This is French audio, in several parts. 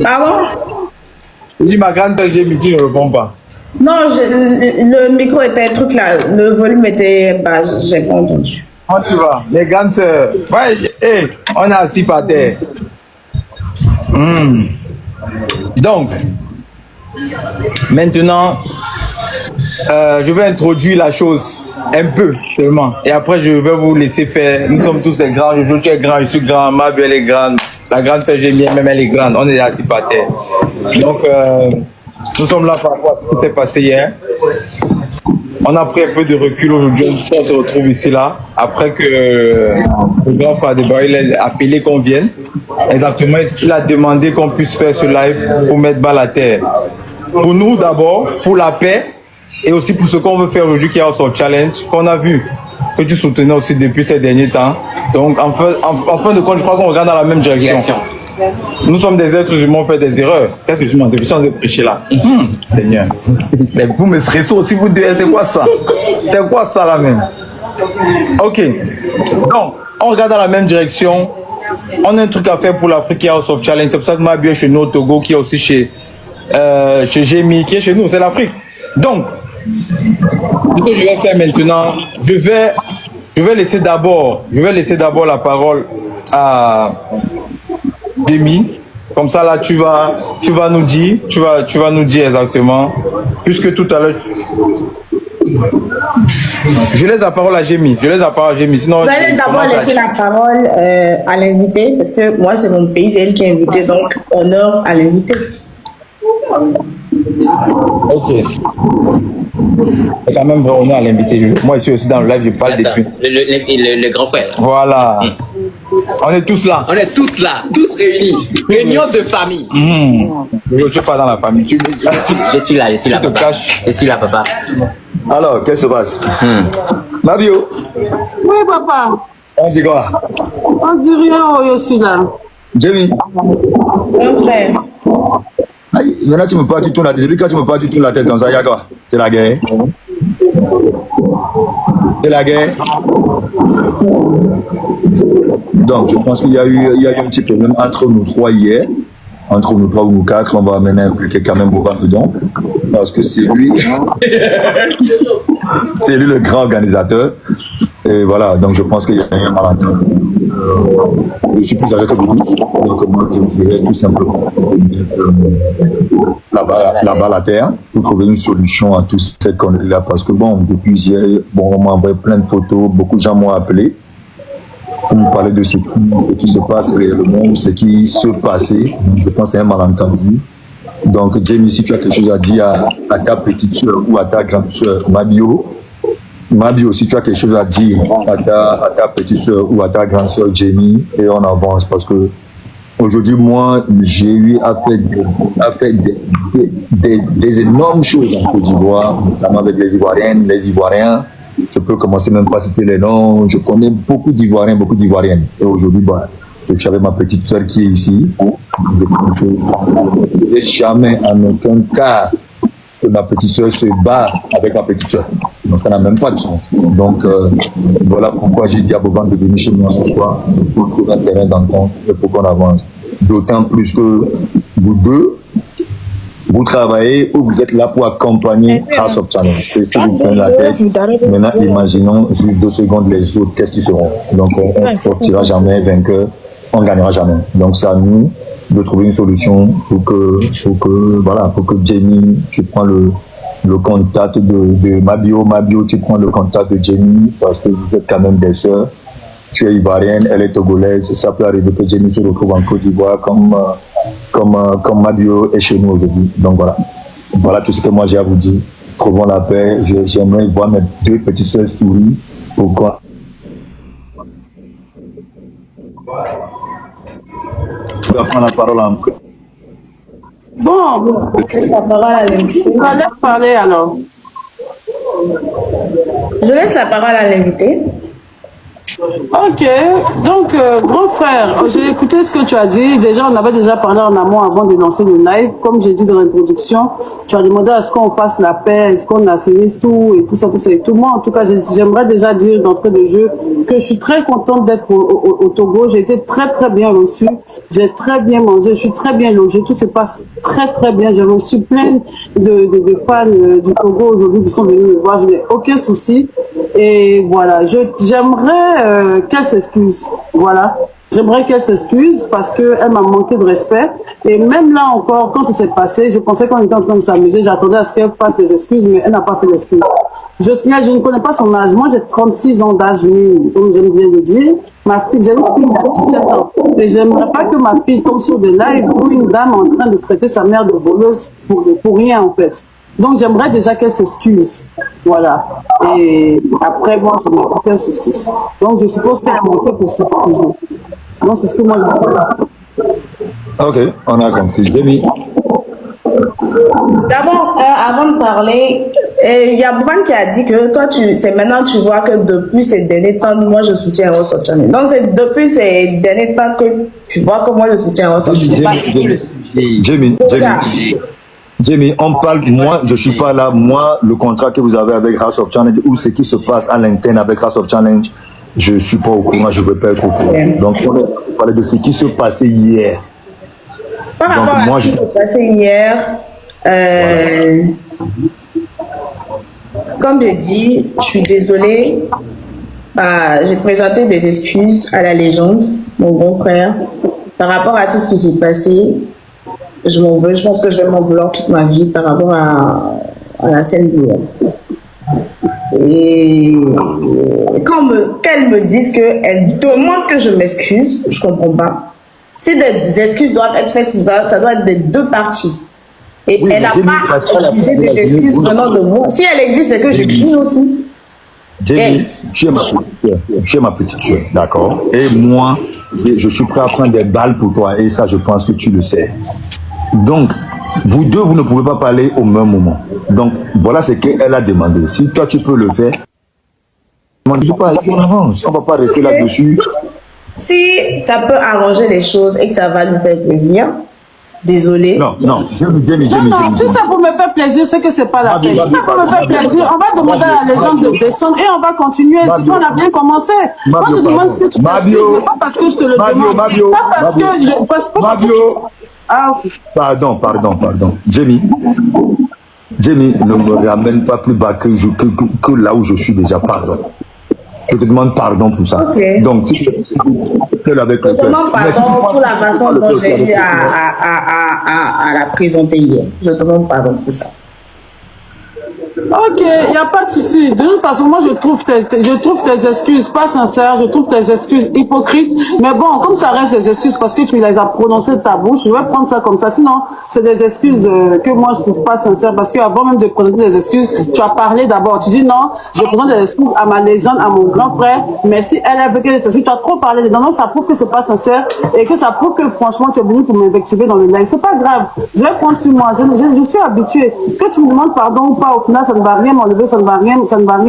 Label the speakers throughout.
Speaker 1: Pardon?
Speaker 2: Je dis ma grande sœur Jémi qui ne répond pas.
Speaker 1: Non, le micro était un truc là, le volume était bas, j'ai pas entendu.
Speaker 2: Comment tu vas? Les grandes sœurs. Ouais, hey, on est assis par terre. Donc, maintenant, je vais introduire la chose un peu seulement. Et après, je vais vous laisser faire. Nous sommes tous les grands. Je suis grand, je suis grand. Ma belle est grande. La grande sœur Jémi, même elle est grande. On est assis par terre. Donc, nous sommes là par rapport à ce qui s'est passé hier. On a pris un peu de recul aujourd'hui. On se retrouve ici là. Après que le grand frère de Barry a appelé qu'on vienne. Exactement, il a demandé qu'on puisse faire ce live pour mettre balle à terre. Pour nous d'abord, pour la paix et aussi pour ce qu'on veut faire aujourd'hui qui est son challenge, qu'on a vu que tu soutenais aussi depuis ces derniers temps. Donc en fin de compte, je crois qu'on regarde dans la même direction. Nous sommes des êtres humains, on fait des erreurs. Qu'est-ce que je m'en suis de prêcher là? Seigneur. Mais vous me stressez aussi, vous deux, c'est quoi ça? C'est quoi ça là même? Ok. Donc, on regarde dans la même direction. On a un truc à faire pour l'Afrique House of Challenge. C'est pour ça que Mabio est chez nous au Togo, qui est aussi chez Jémi, qui est chez nous. C'est l'Afrique. Donc, ce que je vais faire maintenant, je vais laisser d'abord la parole à Jémi. Comme ça là, tu vas nous dire exactement, puisque tout à l'heure. Je laisse la parole à Jémi. Sinon,
Speaker 1: vous allez d'abord laisser la parole à l'invité, parce que moi, c'est mon pays, c'est elle qui est invitée, donc honneur à l'invité.
Speaker 2: Ok. C'est quand même vrai honneur à l'invité. Moi, je suis aussi dans le live, je parle depuis.
Speaker 3: Le grand frère.
Speaker 2: Voilà. On est tous là.
Speaker 3: Tous réunis. Réunion de famille.
Speaker 2: Je ne suis pas dans la famille.
Speaker 3: Je suis là, papa. Je suis là, papa.
Speaker 4: Alors, qu'est-ce qui se passe? Mabio?
Speaker 5: Oui, papa.
Speaker 4: On dit quoi?
Speaker 5: On dit rien, je suis là.
Speaker 4: Jamie?
Speaker 1: Mon frère.
Speaker 4: Aïe, maintenant tu me parles, tu tournes la tête. Depuis quand tu me parles, tu tournes la tête comme ça, il y a quoi? C'est la guerre. C'est la guerre. Donc, je pense qu'il y a eu un petit problème entre nous trois hier. Entre nous trois ou nous quatre, on va maintenant impliquer quand même Boban dedans. Parce que c'est lui. C'est lui le grand organisateur. Et voilà, donc je pense qu'il y a un malentendu. Je suis plus avec eux tous. Donc moi, je dirais tout simplement la balle à terre pour trouver une solution à tout ces conneries-là. Parce que bon, depuis hier, bon, on m'a envoyé plein de photos, beaucoup de gens m'ont appelé pour me parler de ce qui se passe réellement, ce qui se passait. Je pense que c'est un malentendu. Donc, Jamie, si tu as quelque chose à dire à ta petite soeur ou à ta grande soeur, Mabio, si tu as quelque chose à dire à ta petite soeur ou à ta grande soeur, Jamie, et on avance parce que aujourd'hui, moi, j'ai eu à faire des énormes choses en Côte d'Ivoire, notamment avec les Ivoiriennes, les Ivoiriens. Je peux commencer même pas à citer les noms. Je connais beaucoup d'Ivoiriens, beaucoup d'Ivoiriennes. Et aujourd'hui, bah, je suis avec ma petite soeur qui est ici. Je ne vais jamais en aucun cas que ma petite soeur se bat avec ma petite soeur. Donc ça n'a même pas de sens. Donc voilà pourquoi j'ai dit à Boban de venir chez moi ce soir pour trouver un terrain d'entente et pour qu'on avance. D'autant plus que vous deux, vous travaillez ou vous êtes là pour accompagner House of Challenge. Et si vous prenez la tête, maintenant imaginons juste 2 secondes les autres, qu'est-ce qu'ils feront? Donc on ne sortira jamais vainqueur, on ne gagnera jamais. Donc c'est à nous de trouver une solution pour que Jamie, tu prends le contact de Mabio, tu prends le contact de Jamie parce que vous êtes quand même des sœurs. Tu es ivoirienne, elle est togolaise. Ça peut arriver que Jamie se retrouve en Côte d'Ivoire comme Mabio est chez nous aujourd'hui. Donc voilà tout ce que moi j'ai à vous dire. Trouvons la paix. J'aimerais voir mes 2 petites sœurs sourire. Pourquoi? Tu vas prendre la parole en prêt.
Speaker 5: Bon,
Speaker 1: Laisse la parole à l'invité.
Speaker 5: on va laisser parler alors.
Speaker 1: Je laisse la parole à l'invité.
Speaker 5: Ok, donc grand frère, j'ai écouté ce que tu as dit. Déjà, on avait déjà parlé en amont avant de lancer le live. Comme j'ai dit dans l'introduction, tu as demandé à ce qu'on fasse la paix, est-ce qu'on assainisse tout et tout ça, tout ça et tout. Moi, en tout cas, j'aimerais déjà dire d'entrée de jeu que je suis très contente d'être au Togo. J'ai été très bien reçue. J'ai très bien mangé, je suis très bien logée. Tout se passe très bien. J'ai reçu plein de fans du Togo aujourd'hui qui sont venus me voir. Je n'ai aucun souci. Et voilà, j'aimerais qu'elle s'excuse. Voilà. J'aimerais qu'elle s'excuse parce qu'elle m'a manqué de respect. Et même là encore, quand ça s'est passé, je pensais qu'on était en train de s'amuser. J'attendais à ce qu'elle fasse des excuses, mais elle n'a pas fait d'excuses. Je signale, je ne connais pas son âge. Moi, j'ai 36 ans d'âge, comme je viens de dire. Ma fille, j'ai une fille de 17 ans. Et j'aimerais pas que ma fille tombe sur des lives où une dame en train de traiter sa mère de voleuse pour rien, en fait. Donc, j'aimerais déjà qu'elle s'excuse. Voilà. Et après, moi, je n'ai aucun souci. Donc, je suppose qu'elle a manqué pour s'excuser. Non, c'est ce que moi je veux.
Speaker 4: Ok, on a compris. Jamie.
Speaker 1: D'abord, avant de parler, il y a Bouban qui a dit que toi, c'est maintenant tu vois que depuis ces derniers temps, moi je soutiens Ross of Channel. Donc c'est depuis ces derniers temps que tu vois que moi je soutiens Ross of Channel.
Speaker 4: Jamie, on parle, moi je suis pas là, moi le contrat que vous avez avec House of Challenge ou ce qui se passe à l'interne avec House of Challenge, je suis pas au courant, je veux pas être au courant. Donc on va parler de ce qui se passait hier.
Speaker 1: Par rapport à ce qui s'est passé hier, comme je dis, je suis désolée. J'ai présenté des excuses à la légende, mon bon frère, par rapport à tout ce qui s'est passé. Je m'en veux, je pense que je vais m'en vouloir toute ma vie par rapport à la scène d'hier. Et qu'elle me dise qu'elle demande que je m'excuse, je comprends pas. Si des excuses doivent être faites, ça doit être des deux parties. Et oui, elle n'a pas exigé des excuses venant de moi. Si elle exige, c'est que j'exige aussi.
Speaker 4: Jamie, tu es ma petite soeur, d'accord? Et moi, je suis prêt à prendre des balles pour toi. Et ça, je pense que tu le sais. Donc, vous deux, vous ne pouvez pas parler au même moment. Donc, voilà ce qu'elle a demandé. Si toi, tu peux le faire, on avance. On ne va pas rester là-dessus.
Speaker 1: Si ça peut arranger les choses et que ça va lui faire plaisir, désolé.
Speaker 4: Non,
Speaker 5: Jamie. Si ça peut me faire plaisir, c'est que c'est pas la peine. Si ça peut me faire plaisir, on va demander à la légende de descendre et on va continuer. Si on a bien commencé. Moi, je demande ce que tu m'expliques, mais pas parce que je te le demande. Pas parce que je passe pas.
Speaker 4: Pardon. Jamie, ne me ramène pas plus bas que là où je suis déjà, pardon. Je te demande pardon pour ça.
Speaker 1: Okay.
Speaker 4: Donc, si tu fais avec le cœur.
Speaker 1: Je te demande pardon pour la façon dont j'ai eu à la présenter hier. Je te demande pardon pour ça.
Speaker 5: Ok, il n'y a pas de souci. De toute façon, moi, je trouve tes excuses pas sincères, je trouve tes excuses hypocrites. Mais bon, comme ça reste des excuses parce que tu les as prononcées de ta bouche, je vais prendre ça comme ça. Sinon, c'est des excuses que moi, je trouve pas sincères parce qu'avant même de présenter des excuses, tu as parlé d'abord. Tu dis non, je présente des excuses à ma légende, à mon grand frère. Mais si elle a avec des excuses, tu as trop parlé dedans. Non, ça prouve que c'est pas sincère et que ça prouve que franchement, tu es venu pour m'invectiver dans le live. C'est pas grave. Je vais prendre sur moi. Je suis habituée. Que tu me demandes pardon ou pas, au final, ça ne va rien m'enlever, ça ne va rien.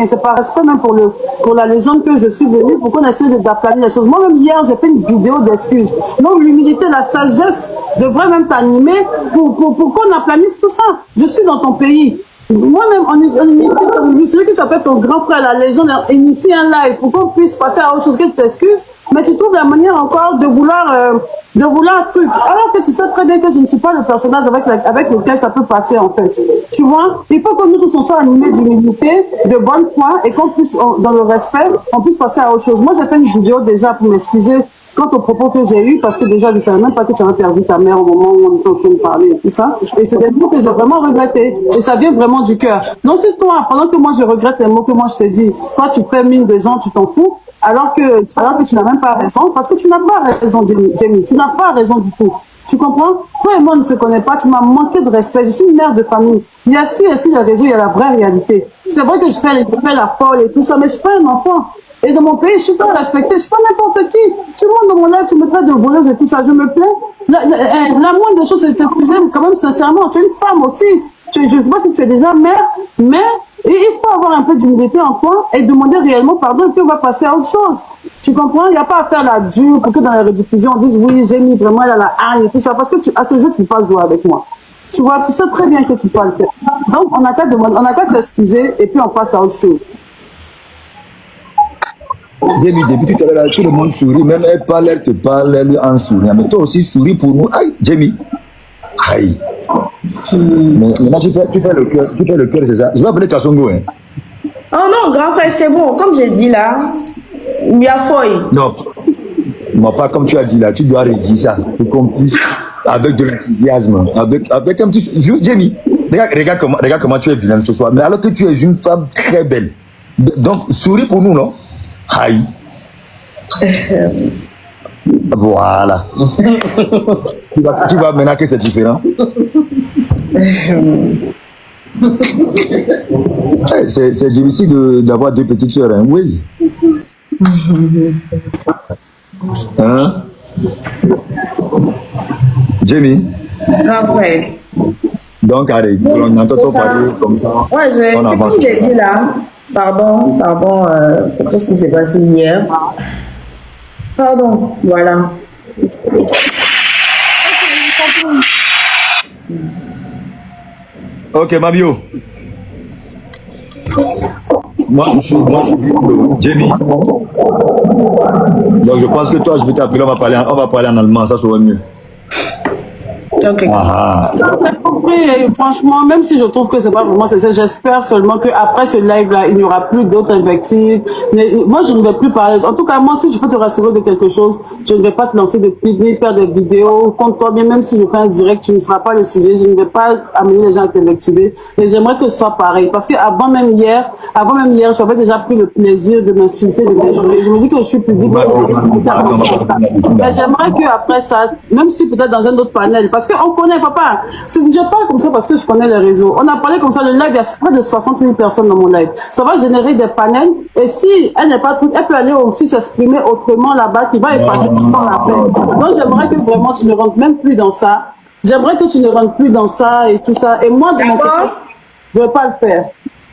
Speaker 5: C'est par respect même pour la légende que je suis venue, pour qu'on essaie d'aplanir les choses. Moi-même, hier, j'ai fait une vidéo d'excuses. Donc, l'humilité, la sagesse devrait même t'animer pour qu'on aplanisse tout ça. Je suis dans ton pays. Moi-même, on initie, celui que tu appelles ton grand frère, la légende, initie un live pour qu'on puisse passer à autre chose que tu t'excuses, mais tu trouves la manière encore de vouloir un truc, alors que tu sais très bien que je ne suis pas le personnage avec lequel ça peut passer en fait. Tu vois, il faut que nous tous on soit animés d'humilité, de bonne foi, et qu'on puisse, dans le respect, on puisse passer à autre chose. Moi, j'ai fait une vidéo déjà pour m'excuser quant aux propos que j'ai eus, parce que déjà, je ne savais même pas que tu avais perdu ta mère au moment où on était en train de parler et tout ça. Et c'est des mots que j'ai vraiment regrettés. Et ça vient vraiment du cœur. Donc, c'est toi, pendant que moi, je regrette les mots que moi, je t'ai dit, toi, tu fais mine de gens, tu t'en fous, alors que tu n'as même pas raison, parce que tu n'as pas raison, Jamie. Tu n'as pas raison du tout. Tu comprends? Toi et moi, on ne se connaît pas, tu m'as manqué de respect. Je suis une mère de famille. Il y a ce qu'il y a sur les réseaux, il y a la vraie réalité. C'est vrai que je fais la folle et tout ça, mais je suis pas un enfant. Et dans mon pays, je suis pas respectée, je suis pas n'importe qui. Tout le monde dans mon live, tu me traites de voleuse et tout ça, je me plains. La moindre des choses, c'est t'excuser quand même sincèrement. Tu es une femme aussi. Je ne sais pas si tu es déjà mère, mais Et il faut avoir un peu d'humilité en toi et demander réellement pardon et puis on va passer à autre chose. Tu comprends? Il n'y a pas à faire la dure pour que dans la rediffusion on dise oui, j'ai mis vraiment, elle a la haine et tout ça. Parce que à ce jeu, tu ne peux pas jouer avec moi. Tu vois, tu sais très bien que tu peux pas le faire. Donc, on n'a qu'à demander, on n'a qu'à s'excuser et puis on passe à autre chose.
Speaker 4: Jamie, depuis tout à l'heure, tout le monde sourit, même elle parle, elle te parle, elle en souriant. Mais toi aussi, souris pour nous. Aïe, Jamie. Aïe. Mais maintenant, tu fais le cœur, c'est ça. Je vais appeler Kassongo, hein.
Speaker 1: Oh non, grand frère, c'est bon. Comme j'ai dit là, il y a feuille.
Speaker 4: Non. Non, pas comme tu as dit là, tu dois redire ça. Pour qu'on puisse, avec de l'enthousiasme, avec un petit. Jamie, regarde comment tu es vilaine ce soir. Mais alors que tu es une femme très belle. Donc, souris pour nous, non? Aïe. Voilà. tu vas maintenant que c'est différent. C'est difficile d'avoir deux petites soeurs, hein? Oui. Hein? Jamie?
Speaker 1: Grand frère.
Speaker 4: Donc, allez, on entend parler comme ça.
Speaker 1: Ouais, c'est comme j'ai dit là. Pardon, pour tout ce qui s'est passé hier. Pardon, voilà.
Speaker 4: Ok, Mabio. Moi, je suis Jamie. Donc, je pense que toi, je vais t'appeler, on va parler en allemand, ça sera mieux.
Speaker 1: Ok.
Speaker 5: Et franchement, même si je trouve que c'est pas vraiment sincère, j'espère seulement qu'après ce live-là, il n'y aura plus d'autres invectives. Moi, je ne vais plus parler. En tout cas, moi, si je peux te rassurer de quelque chose, je ne vais pas te lancer des pubs, ni faire des vidéos contre toi, mais même si je fais un direct, tu ne seras pas le sujet. Je ne vais pas amener les gens à t'invectiver. Et j'aimerais que ce soit pareil. Parce que avant même hier, j'avais déjà pris le plaisir de m'insulter, de m'injurer. Je me dis que je suis public. Mais j'aimerais qu'après ça, même si peut-être dans un autre panel, parce qu'on connaît, papa, si je parle comme ça parce que je connais les réseaux. On a parlé comme ça, le live, il y a près de 60 000 personnes dans mon live. Ça va générer des panels. Et si elle n'est pas truc, elle peut aller aussi s'exprimer autrement là-bas, qui va y passer tout le temps après. Donc j'aimerais que vraiment tu ne rentres même plus dans ça. J'aimerais que tu ne rentres plus dans ça et tout ça. Et moi, de mon côté, je ne vais pas le faire.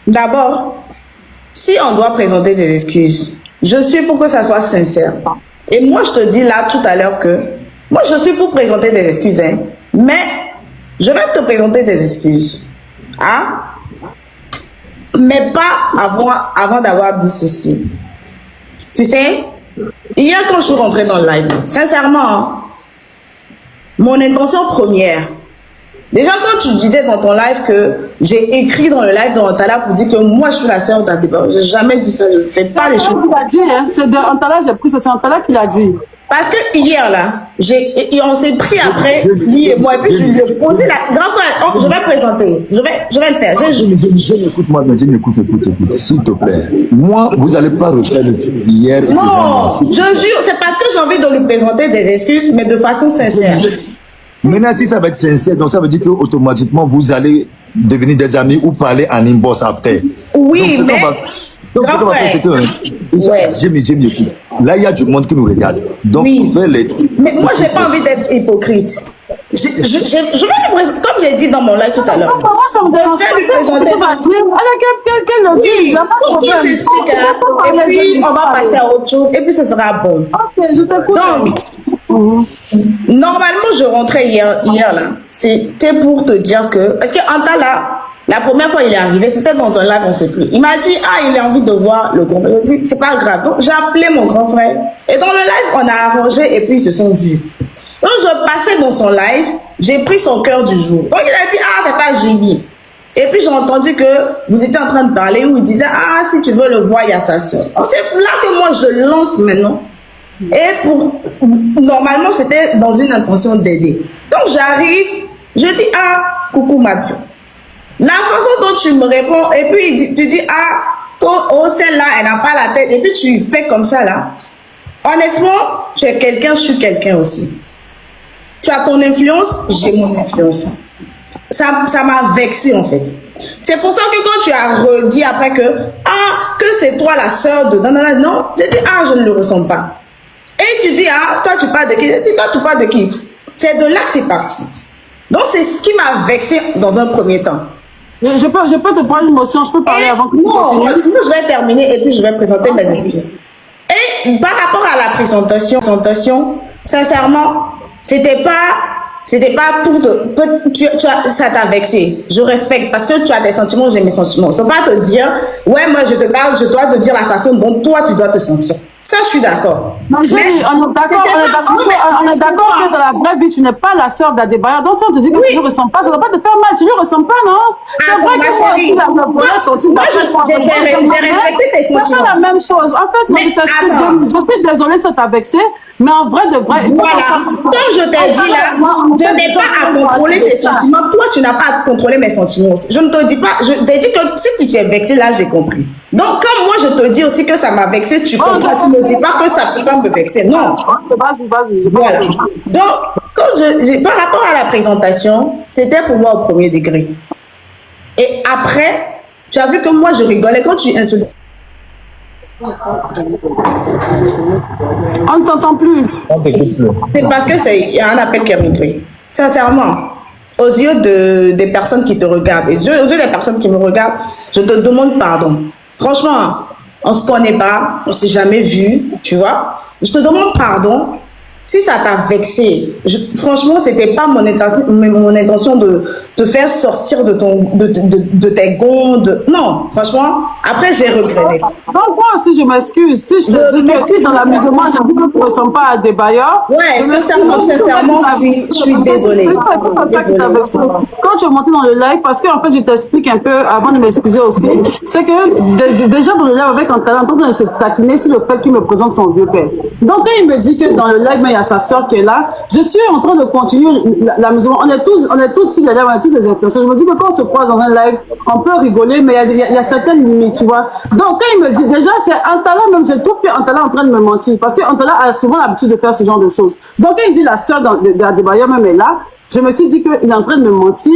Speaker 1: D'abord, si on doit présenter des excuses, je suis pour que ça soit sincère. Et moi, je te dis là tout à l'heure que moi, je suis pour présenter des excuses, hein. Mais je vais te présenter des excuses. Hein? Mais pas avant d'avoir dit ceci. Tu sais, hier quand je suis rentrée dans le live, sincèrement, hein, mon intention première, déjà quand tu disais dans ton live que j'ai écrit dans le live de Antala pour dire que moi je suis la sœur d'Adeba, j'ai jamais dit ça, je ne fais pas les choses.
Speaker 5: C'est de Antala, j'ai pris ça, c'est Antala qui l'a dit.
Speaker 1: Parce que hier là, on s'est pris après, lui et moi, et puis je lui ai posé la grande frère, je vais présenter, je vais le faire.
Speaker 4: Écoute-moi, écoute, s'il te plaît. Moi, vous n'allez pas refaire le truc d'hier.
Speaker 1: Non, je jure, c'est parce que j'ai envie de lui présenter des excuses, mais de façon sincère.
Speaker 4: Maintenant, si ça va être sincère, donc ça veut dire que automatiquement vous allez devenir des amis ou parler en inbox après.
Speaker 1: Oui,
Speaker 4: donc,
Speaker 1: mais...
Speaker 4: J'aime, écoute. Là, il y a du monde qui nous regarde. Donc,
Speaker 1: oui.
Speaker 4: Fais les trucs.
Speaker 1: Mais moi, j'ai pas envie d'être hypocrite. Je vais lui présenter, comme j'ai dit dans mon live tout à l'heure.
Speaker 5: Moi, ça me dérange pas.
Speaker 1: On s'explique, et puis on va passer à autre chose, et puis ce sera bon.
Speaker 5: Ok, je t'écoute.
Speaker 1: Donc, normalement, je rentrais hier là. C'était pour te dire que... Parce que Anta là, la première fois il est arrivé, c'était dans un live, on ne sait plus. Il m'a dit, il a envie de voir le grand frère. J'ai dit, c'est pas grave. Donc, j'ai appelé mon grand frère. Et dans le live, on a arrangé et puis ils se sont vus. Donc, je passais dans son live, j'ai pris son cœur du jour. Donc, il a dit, tata, j'ai mis. Et puis, j'ai entendu que vous étiez en train de parler où il disait, si tu veux le voir, il y a sa soeur. C'est là que moi, je lance maintenant. Et normalement, c'était dans une intention d'aider. Donc, j'arrive, je dis, coucou, ma bio. La façon dont tu me réponds, et puis tu dis, celle-là, elle n'a pas la tête, et puis tu fais comme ça, là. Honnêtement, tu es quelqu'un, je suis quelqu'un aussi. Tu as ton influence, j'ai mon influence. Ça m'a vexé, en fait. C'est pour ça que quand tu as redit après que c'est toi la sœur de... Non, j'ai dit, je ne le ressens pas. Et tu dis, toi tu parles de qui? J'ai dit, toi tu parles de qui? C'est de là que c'est parti. Donc c'est ce qui m'a vexé dans un premier temps.
Speaker 5: Je peux te prendre une motion, je peux parler avant que tu
Speaker 1: Non,
Speaker 5: continues.
Speaker 1: moi, je vais terminer et puis je vais présenter mes excuses. Et par rapport à la présentation, sincèrement, c'était pas pour ça t'a vexé. Je respecte parce que tu as tes sentiments, j'ai mes sentiments. Je ne peux pas te dire, ouais, moi je te parle, je dois te dire la façon dont toi tu dois te sentir. Ça, je suis d'accord.
Speaker 5: On est d'accord que dans la vraie vie, tu n'es pas la sœur d'Adebayor. Donc, si on te dit que tu ne lui ressens pas, ça ne doit pas te faire mal. Tu ne lui ressens pas, non? C'est vrai que moi aussi,
Speaker 1: j'ai respecté tes sentiments.
Speaker 5: C'est pas la même chose. En fait, moi, je suis désolée si ça t'a vexé, mais en vrai de vrai.
Speaker 1: Voilà. Comme je t'ai dit là, je n'ai pas à contrôler tes sentiments. Toi, tu n'as pas à contrôler mes sentiments aussi. Je ne te dis pas, je t'ai dit que si tu t'es vexé, là, j'ai compris. Donc, comme moi, je te dis aussi que ça m'a vexé, tu comprends. Tu ne me dis pas que ça peut pas me vexer. Non.
Speaker 5: Vas-y.
Speaker 1: Voilà. Donc, par rapport à la présentation, c'était pour moi au premier degré. Et après, tu as vu que moi, je rigolais quand tu insultais.
Speaker 5: On ne t'entend plus.
Speaker 1: C'est parce que il y a un appel qui est rentré. Sincèrement, aux yeux des personnes qui te regardent, aux yeux des personnes qui me regardent, je te demande pardon. Franchement, on ne se connaît pas, on ne s'est jamais vu, tu vois. Je te demande pardon. Si ça t'a vexé, franchement, c'était pas mon intention de te faire sortir de tes gonds. Non, franchement, après, j'ai regretté.
Speaker 5: Donc, moi aussi, je m'excuse. Si je te dis que si dans l'amusement, j'avoue que tu ne ressens pas à Adebayor.
Speaker 1: Ouais, sincèrement, je suis désolée.
Speaker 5: Quand tu es monté dans le live, parce qu'en fait, je t'explique un peu avant de m'excuser aussi, c'est que déjà dans le live avec un talent, on train de se taquiner sur le fait qu'il me présente son vieux père. Donc, quand il me dit que dans le live, il y a sa soeur qui est là, je suis en train de continuer l'amusement. On est tous sur les lives, on est tous des influenceurs. Je me dis que quand on se croise dans un live, on peut rigoler, mais il y a certaines limites, tu vois. Donc, quand il me dit, déjà, c'est Antala même, je trouve qu'Antala est en train de me mentir, parce qu'Antala a souvent l'habitude de faire ce genre de choses. Donc, quand il dit la soeur d'Adebayor même est là, je me suis dit qu'il est en train de me mentir,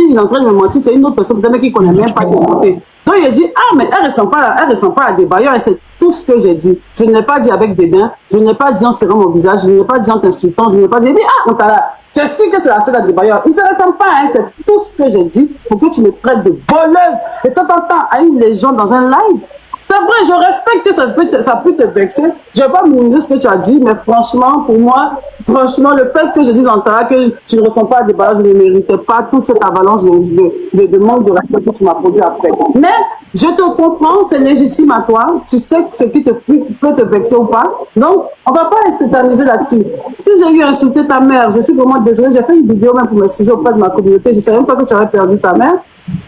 Speaker 5: c'est une autre personne, peut-être qu'il ne connaît même pas qui est montée. Donc, il a dit, ah, mais elle ne ressemble pas à Adebayor, et c'est tout ce que j'ai dit. Je ne l'ai pas dit avec dédain, je ne l'ai pas dit en serrant mon visage, je ne l'ai pas dit en t'insultant, je ne l'ai pas dit, ah, Antala, je suis que c'est la soeur d'Adebayor. Il ne se ressemble pas, hein, c'est tout ce que j'ai dit pour que tu me traites de voleuse. Et de temps en temps, à une légende dans un live. C'est vrai, je respecte que ça peut te vexer. Je ne vais pas minimiser ce que tu as dit, mais franchement, pour moi, le fait que je dise en tas que tu ne ressens pas à des bases, je ne méritais pas toute cette avalanche de manque de respect que tu m'as produit après. Mais je te comprends, c'est légitime à toi. Tu sais ce qui peut te vexer ou pas. Donc, on ne va pas s'éterniser là-dessus. Si j'ai eu à insulter ta mère, je suis vraiment désolée. J'ai fait une vidéo même pour m'excuser auprès de ma communauté. Je ne savais même pas que tu avais perdu ta mère.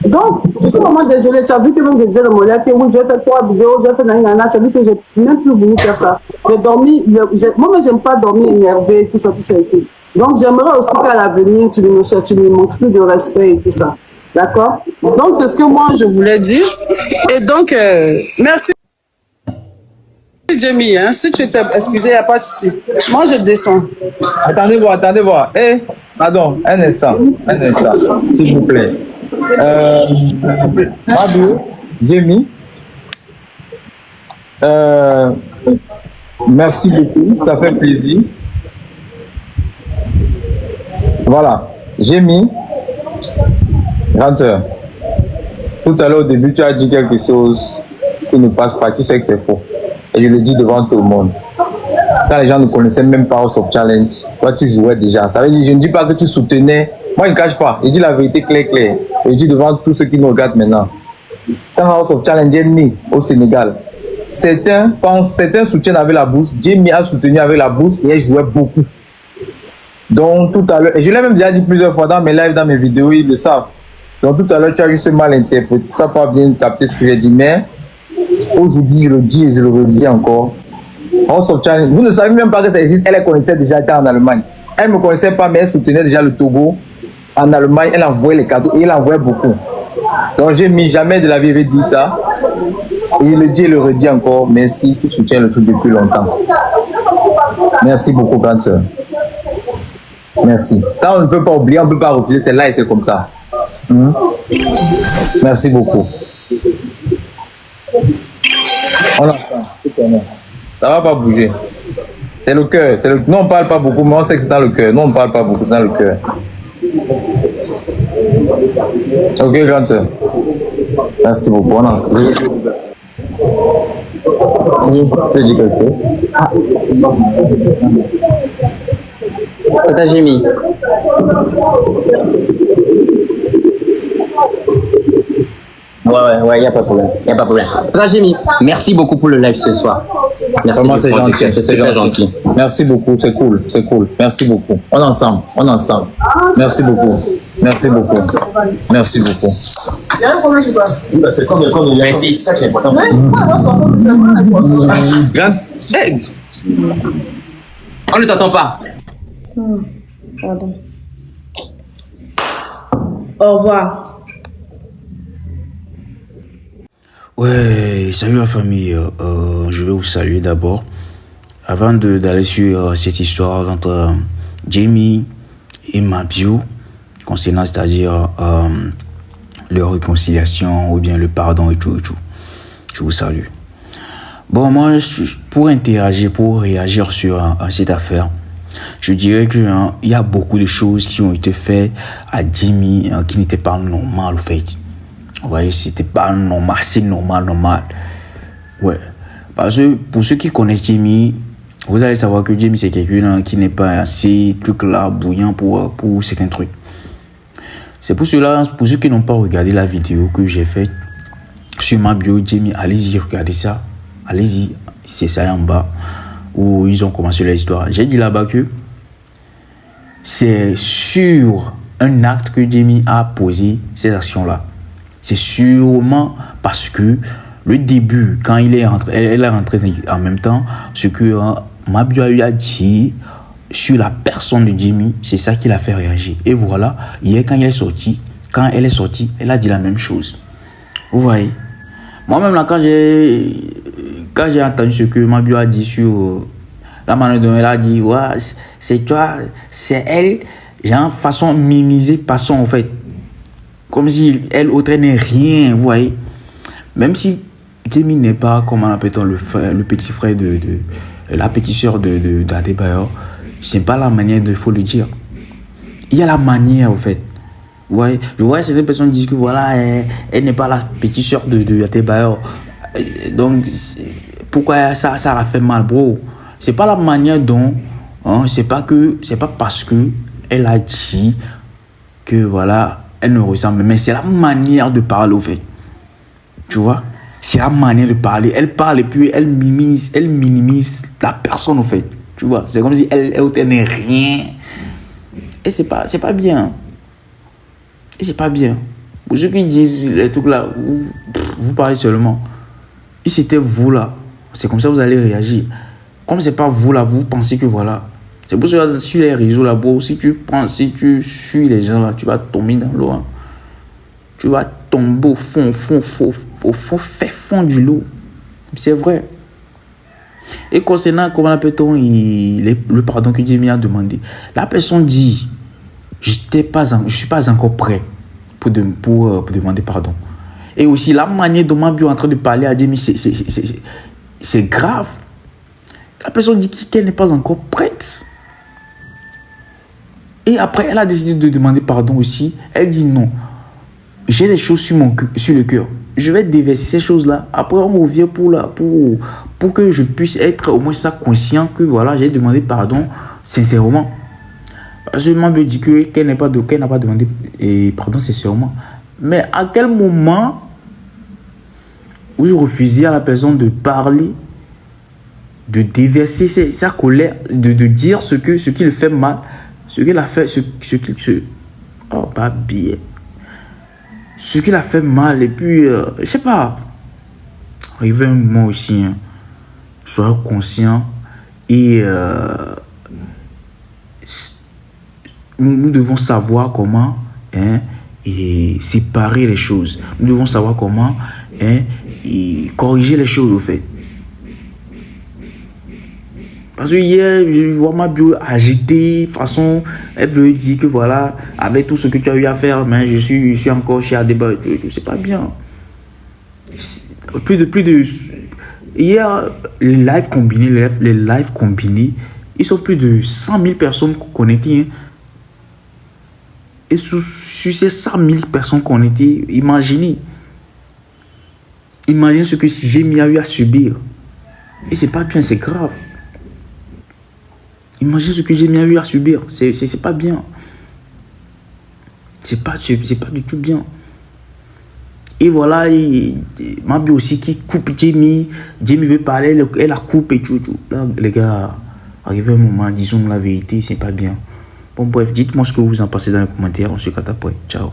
Speaker 5: Donc, je suis vraiment désolée. Tu as vu que même je disais dans mon live que oui, j'ai fait 3 vidéos, j'ai fait nanana. Tu as vu que j'ai même plus voulu faire ça. J'ai dormi. Moi, j'aime pas dormir énervé, tout ça et tout. Donc, j'aimerais aussi qu'à l'avenir, tu me montres plus de respect et tout ça. D'accord? Donc, c'est ce que moi, je voulais dire. Et donc, merci. Jamie, hein, si tu t'es excusé, il n'y a pas de souci. Moi, je descends.
Speaker 2: Attendez voir. Eh, pardon, un instant, s'il vous plaît. Fabio, Jamie, merci beaucoup, ça fait plaisir. Voilà, Jamie, grande sœur, tout à l'heure au début, tu as dit quelque chose qui ne passe pas, tu sais que c'est faux. Et je le dis devant tout le monde. Quand les gens ne connaissaient même pas House of Challenge, toi tu jouais déjà. Ça veut dire, je ne dis pas que tu soutenais. Moi, je ne cache pas. Je dis la vérité claire. Je dis devant tous ceux qui nous regardent maintenant. Quand House of Challenge est né au Sénégal, certains soutiennent avec la bouche. Jamie a soutenu avec la bouche et elle jouait beaucoup. Donc, tout à l'heure, et je l'ai même déjà dit plusieurs fois dans mes lives, dans mes vidéos, ils le savent. Donc, tout à l'heure, tu as juste mal interprété. Tu n'as pas bien capté ce que j'ai dit. Mais aujourd'hui, je le dis et je le redis encore. House of Challenge, vous ne savez même pas que ça existe. Elle connaissait déjà, elle était en Allemagne. Elle ne me connaissait pas, mais elle soutenait déjà le Togo. En Allemagne, elle envoyait les cadeaux et elle envoyait beaucoup. Donc, j'ai mis jamais de la vie, avait dit ça. Et il le dit et le redit encore. Merci, tu soutiens le truc depuis longtemps. Merci beaucoup, grande sœur. Merci. Ça, on ne peut pas oublier, on ne peut pas refuser. C'est là et c'est comme ça. Merci beaucoup. On entend. Ça va pas bouger. C'est le cœur. Non, on parle pas beaucoup, mais on sait que c'est dans le cœur. Non, on parle pas beaucoup, c'est dans le cœur. Ok, grande sœur. Merci beaucoup. On en
Speaker 3: C'est dit quelque chose. Tata Jimmy. Ouais, y a pas de problème. Tata Jimmy, merci beaucoup pour le live ce soir. Merci.
Speaker 2: Vraiment, c'est gentil.
Speaker 3: C'est super gentil.
Speaker 2: Merci beaucoup, c'est cool. Merci beaucoup. On est ensemble. Merci beaucoup. Merci beaucoup.
Speaker 1: Il y a un problème, je sais pas.
Speaker 4: C'est comme
Speaker 3: Merci.
Speaker 1: Ouais, pourquoi avoir son enfant, c'est vraiment important.
Speaker 2: Grande. Hey.
Speaker 3: On ne t'entend pas.
Speaker 1: Pardon. Au revoir.
Speaker 6: Ouais, salut la famille. Je vais vous saluer d'abord. Avant d'aller sur cette histoire entre Jamie et Mabio, concernant c'est-à-dire leur réconciliation ou bien le pardon et tout. Je vous salue. Bon, moi, pour réagir sur cette affaire, je dirais que il y a beaucoup de choses qui ont été faites à Jamie qui n'étaient pas normales, en fait. Vous voyez, c'était pas normal, c'est normal. Ouais. Parce que pour ceux qui connaissent Jamie, vous allez savoir que Jamie, c'est quelqu'un qui n'est pas assez truc-là, bouillant pour certains trucs. C'est pour cela, pour ceux qui n'ont pas regardé la vidéo que j'ai faite sur ma bio, Jamie, allez-y, regardez ça. Allez-y, c'est ça en bas où ils ont commencé leur histoire. J'ai dit là-bas que c'est sur un acte que Jamie a posé ces actions-là. C'est sûrement parce que le début, quand elle est rentrée en même temps, ce que Mabio a eu à dire sur la personne de Jamie, c'est ça qui l'a fait réagir. Et voilà, hier quand elle est sortie, elle a dit la même chose. Vous voyez, moi-même là, quand j'ai entendu ce que Mabio a dit sur la manière dont elle a dit, ouais, c'est toi, c'est elle, genre façon minimisée, passons en fait. Comme si elle autre n'est rien, vous voyez. Même si Jamie n'est pas, comment appelle-t-on, le petit frère de la petite sœur d'Adebayor, c'est pas la manière de faut le dire. Il y a la manière, en fait. Vous voyez, je vois certaines personnes disent que voilà, elle n'est pas la petite sœur de Adebayor. Donc, pourquoi ça a fait mal, bro? C'est pas la manière dont, c'est pas parce que elle a dit que voilà, elle ne ressemble, mais c'est la manière de parler, au fait. Tu vois, c'est la manière de parler. Elle parle et puis elle minimise la personne, au fait. Tu vois, c'est comme si elle n'est rien. Et c'est pas bien. Et c'est pas bien. Pour ceux qui disent les trucs là, vous parlez seulement. Si c'était vous là, c'est comme ça que vous allez réagir. Comme c'est pas vous là, vous pensez que voilà. C'est pour ça que sur les réseaux là-bas, si tu suis les gens là, tu vas tomber dans l'eau. Hein. Tu vas tomber au fond du lot. C'est vrai. Et concernant, comment appelle-t-on, le pardon que Jamie a demandé, la personne dit, je ne suis pas encore prêt pour demander pardon. Et aussi, la manière dont Mabio est en train de parler à Jamie, c'est grave. La personne dit qu'elle n'est pas encore prête. Et après, elle a décidé de demander pardon aussi. Elle dit non. J'ai des choses sur le cœur. Je vais déverser ces choses-là. Après, on revient pour que je puisse être au moins ça conscient que voilà, j'ai demandé pardon sincèrement. Parce que Mabio dit qu'elle n'a pas demandé pardon sincèrement. Mais à quel moment où je refusais à la personne de parler, de déverser sa colère, de dire ce qui le fait mal, ce qu'il a fait, oh, pas bien. Ce qu'il a fait mal, et puis, je sais pas, arrivé un moment aussi, hein, soyez conscient et nous devons savoir comment et séparer les choses. Nous devons savoir comment et corriger les choses, au fait. Parce que hier, je vois Mabio agitée, de toute façon, elle veut dire que voilà, avec tout ce que tu as eu à faire, mais je suis encore chez Adeba, c'est pas bien. Hier, les lives combinés, ils sont plus de 100 000 personnes connectées. Hein. Et sur ces 100 000 personnes qu'on était, imaginez ce que Jamie a eu à subir. Et c'est pas bien, c'est grave. Imaginez ce que Jamie a eu à subir. C'est pas bien. C'est pas du tout bien. Et voilà, Mabio aussi qui coupe Jamie. Jamie veut parler, elle la coupe et tout. Là, les gars, arrivé un moment, disons la vérité, c'est pas bien. Bon, bref, dites-moi ce que vous en pensez dans les commentaires. On se capte après. Ciao.